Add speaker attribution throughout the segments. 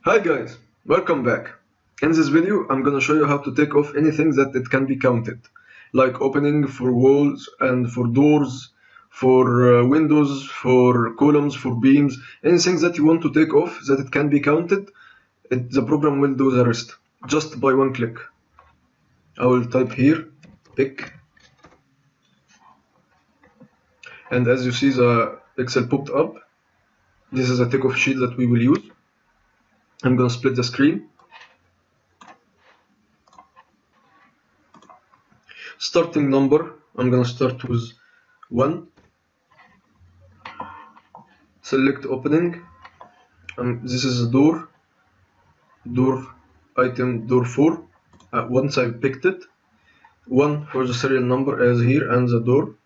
Speaker 1: Hi guys, welcome back. In this video, I'm gonna show you how to take off anything that it can be counted, like opening for walls and for doors, for windows, for columns, for beams, anything that you want to take off that it can be counted, the program will do the rest, just by one click. I will type here, pick, and as you see the Excel popped up. This is a takeoff sheet that we will use. I'm gonna split the screen. Starting number, I'm gonna start with 1. Select opening. This is a door item, door 4. Once I picked it, 1 for the serial number as here, and the door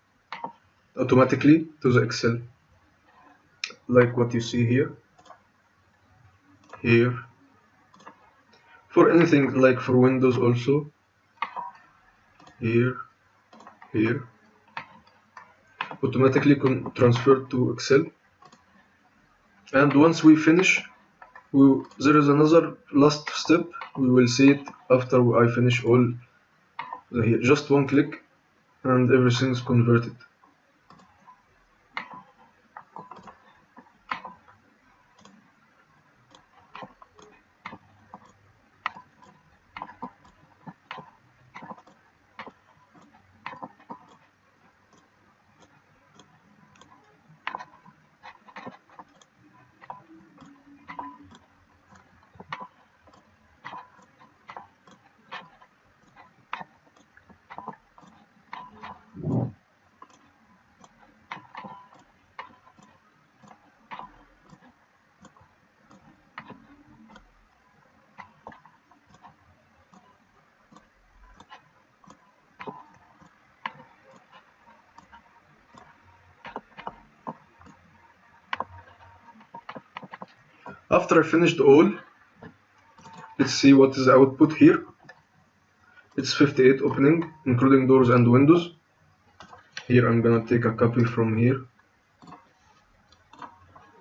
Speaker 1: automatically to the Excel, like what you see here. For anything like for Windows also, here, automatically transferred to Excel. And once we finish, there is another last step. We will see it after I finish all here. Just one click and everything is converted. After I finished all, let's see what is the output here. It's 58 opening, including doors and windows. Here I'm gonna take a copy from here.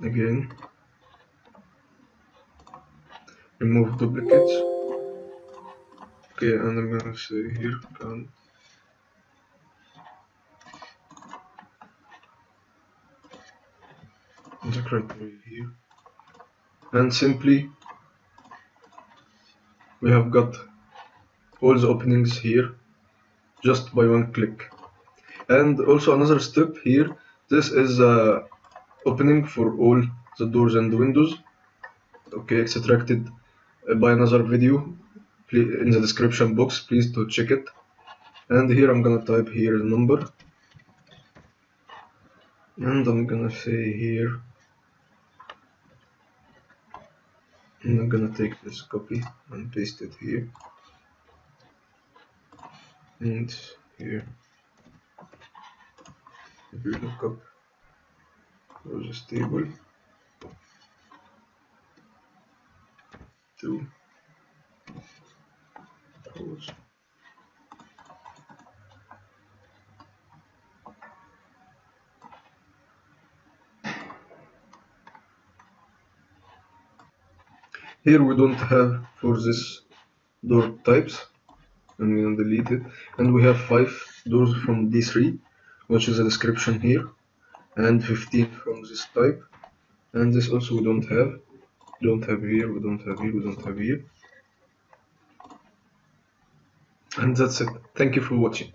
Speaker 1: Again, remove duplicates. Okay, and I'm gonna say here count. The criteria here. And simply we have got all the openings here just by one click. And also another step here, this is a opening for all the doors and windows. Okay, extracted by another video in the description box, please to check it. And here I'm gonna type here the number, and I'm gonna say here, and I'm gonna take this copy and paste it here, and here we look up for this table to close. Here we don't have for this door types. I'm gonna delete it, and we have 5 doors from D3, which is a description here, and 15 from this type, and this also we don't have here, we don't have here, and that's it. Thank you for watching.